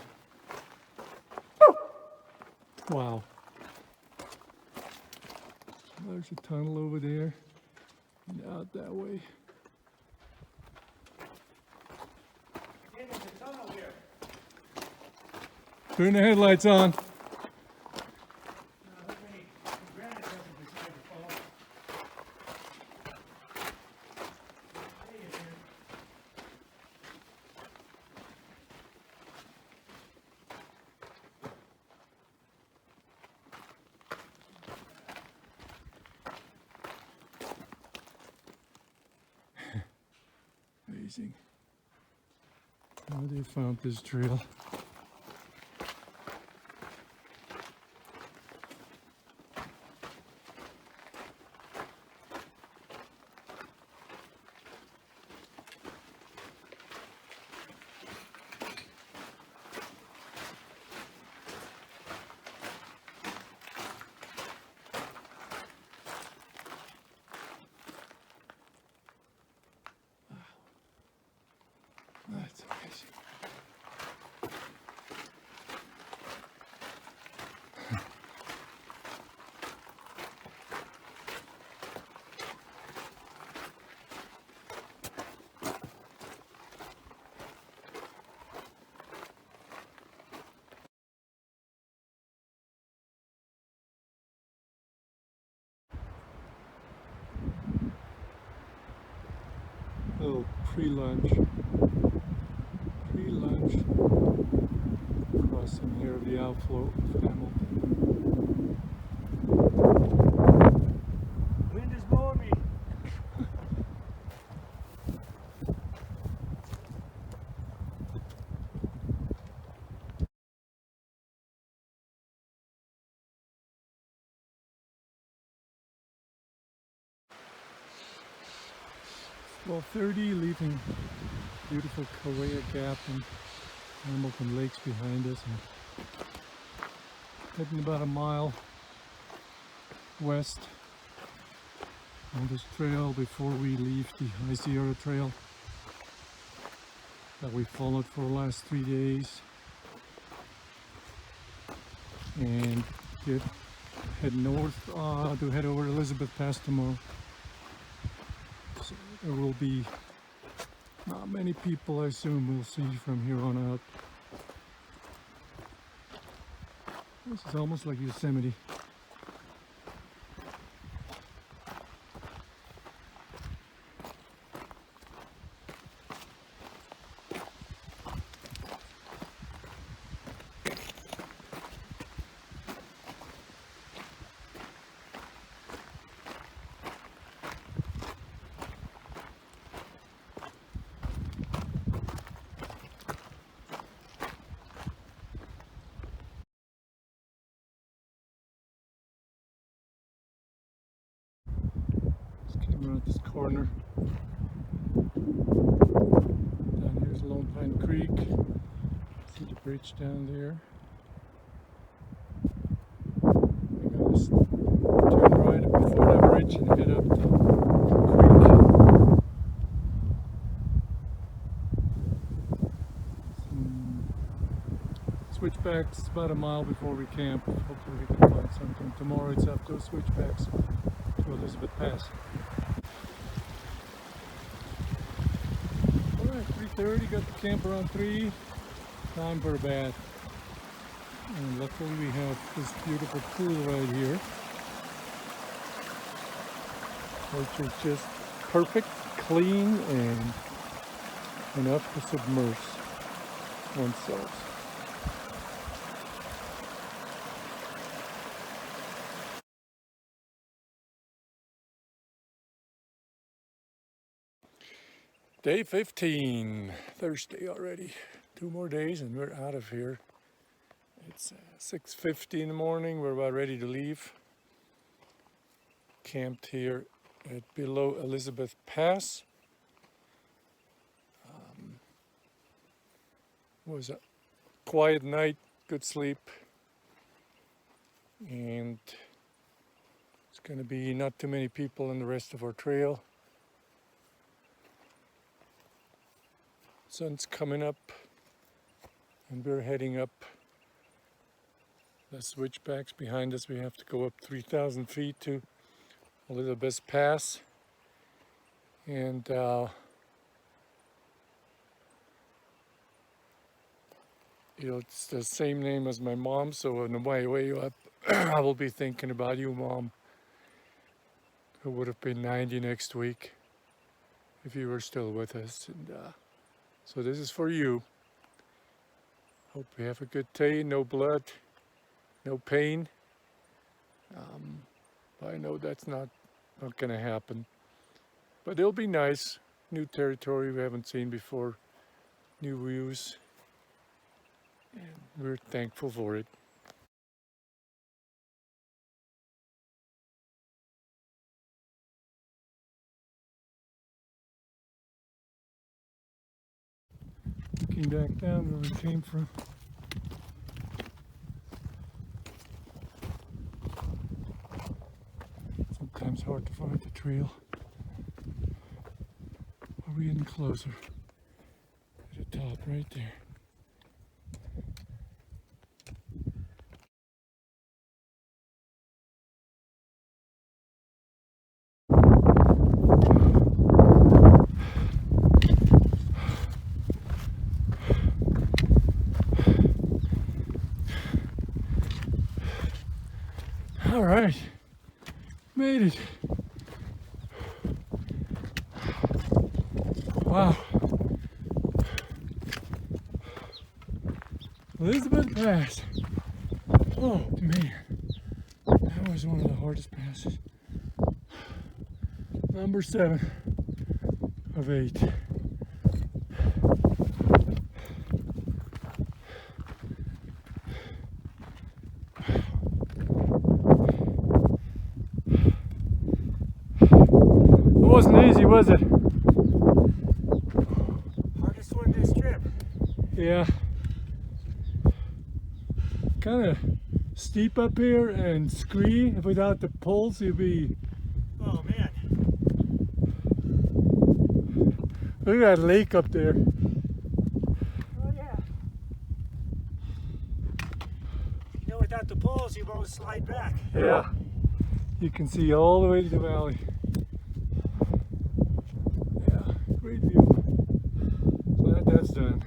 Wow. There's a tunnel over there and out that way. Hey, there's a tunnel here. Turn the headlights on. amazing. How they found this trail. That's amazing. Little pre-lunch crossing here of the outflow of Hamilton. Wind is blowing me. Well, 30, leaving beautiful Kauai Gap and Hamilton Lakes behind us, and heading about a mile west on this trail before we leave the High Sierra Trail that we followed for the last 3 days, and head north to head over Elizabeth Pass tomorrow. So there will be not many people, I assume, we'll see from here on out. This is almost like Yosemite. Around this corner. Down here's Lone Pine Creek. See the bridge down there. We gotta turn right before that bridge and head up the creek. Some switchbacks about a mile before we camp. Hopefully we can find something. Tomorrow it's up those switchbacks to Elizabeth Pass. 3:30, got the camp around 3, time for a bath. And luckily we have this beautiful pool right here, which is just perfect, clean, and enough to submerge oneself. Day 15, Thursday already. 2 more days and we're out of here. It's 6:50 in the morning. We're about ready to leave. Camped here at below Elizabeth Pass. Was a quiet night, good sleep, and it's going to be not too many people in the rest of our trail. Sun's coming up and we're heading up the switchbacks behind us. We have to go up 3,000 feet to Elizabeth Pass, and it's the same name as my mom, so on the way up I will be thinking about you, Mom, who would have been 90 next week if you were still with us. And so this is for you. Hope you have a good day. No blood, no pain. I know that's not going to happen, but it'll be nice. new territory we haven't seen before, new views, and we're thankful for it. Looking back down where we came from. Sometimes hard to find the trail. Are we getting closer to the top right there? All right, made it. Wow. Elizabeth Pass. Oh man, that was one of the hardest passes. Number 7 of 8. It wasn't easy, was it? Hardest one this trip. Yeah. Kind of steep up here and scree. Without the poles, you'd be. Oh man. Look at that lake up there. Oh yeah. You know, without the poles, you won't slide back. Yeah. You can see all the way to the valley. Yeah, great view. Glad that's done.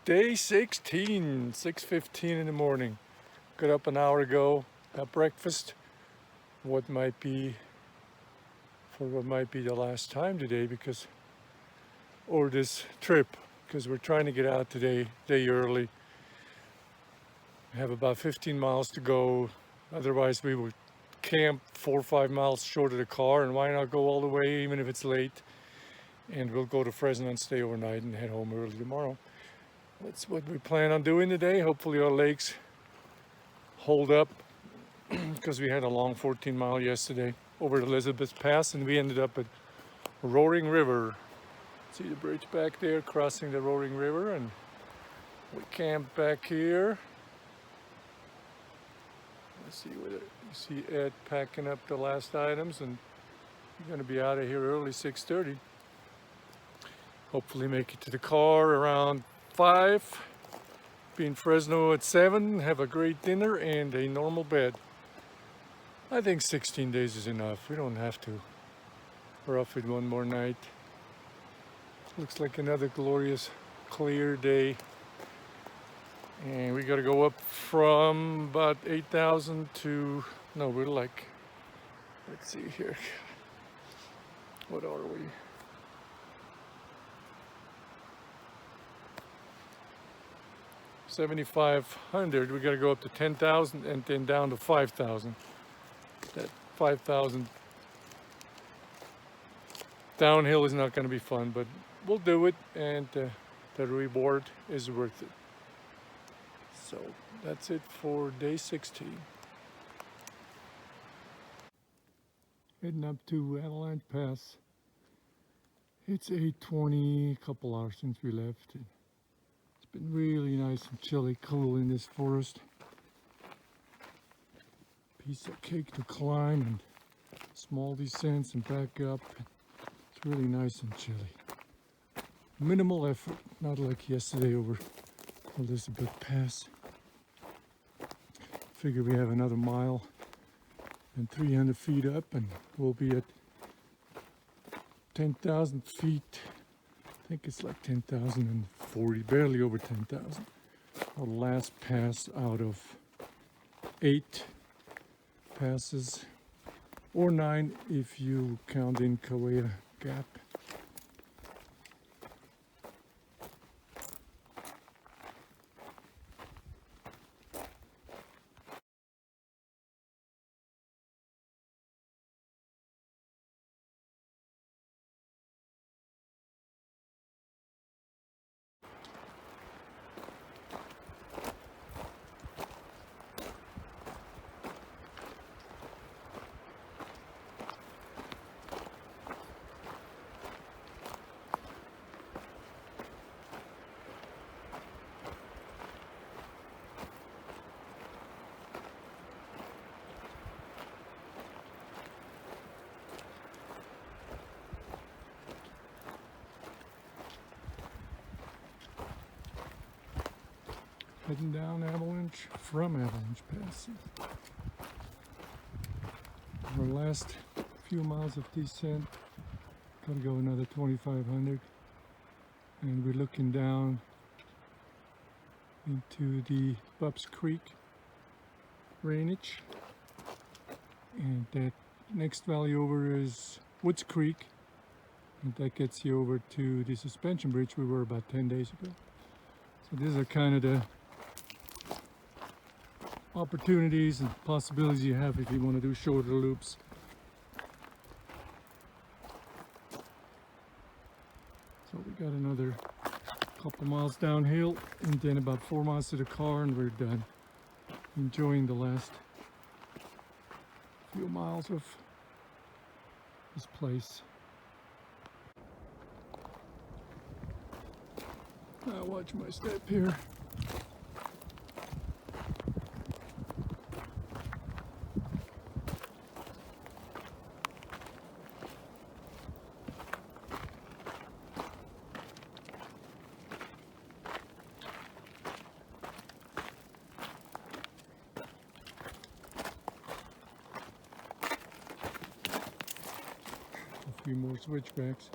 Day 16, 6:15 in the morning. Got up an hour ago, had breakfast. What might be the last time today or this trip, because we're trying to get out today, day early. We have about 15 miles to go. Otherwise we would camp 4 or 5 miles short of the car, and why not go all the way even if it's late? And we'll go to Fresno and stay overnight and head home early tomorrow. That's what we plan on doing today. Hopefully our legs hold up, because we had a long 14-mile yesterday over Elizabeth Pass, and we ended up at Roaring River. See the bridge back there crossing the Roaring River, and we camped back here. Let's see whether you see Ed packing up the last items, and we're going to be out of here early, 6:30. Hopefully make it to the car around 5, be in Fresno at 7, have a great dinner and a normal bed. I think 16 days is enough. We don't have to rough it one more night. Looks like another glorious clear day. And we gotta go up from about 8,000 to, no, we're like, let's see here. What are we? $7,500. We gotta go up to 10,000 and then down to 5,000. That 5,000 downhill is not gonna be fun, but we'll do it, and the reward is worth it. So that's it for day 16. Heading up to Adelaide Pass. It's 8:20, a couple hours since we left. It's been really nice and chilly, cool in this forest. Piece of cake to climb and small descents and back up. It's really nice and chilly. Minimal effort, not like yesterday over Elizabeth Pass. Figure we have another mile and 300 feet up and we'll be at 10,000 feet. I think it's like 10,040, barely over 10,000. Our last pass out of 8 passes, or 9 if you count in Kauai Gap. Heading down Avalanche from Avalanche Pass. Our last few miles of descent, gotta go another 2,500, and we're looking down into the Bubs Creek drainage, and that next valley over is Woods Creek, and that gets you over to the suspension bridge we were about 10 days ago. So these are kind of the opportunities and possibilities you have if you want to do shorter loops. So we got another couple miles downhill and then about 4 miles to the car and we're done. Enjoying the last few miles of this place. Now watch my step here. A few more switchbacks.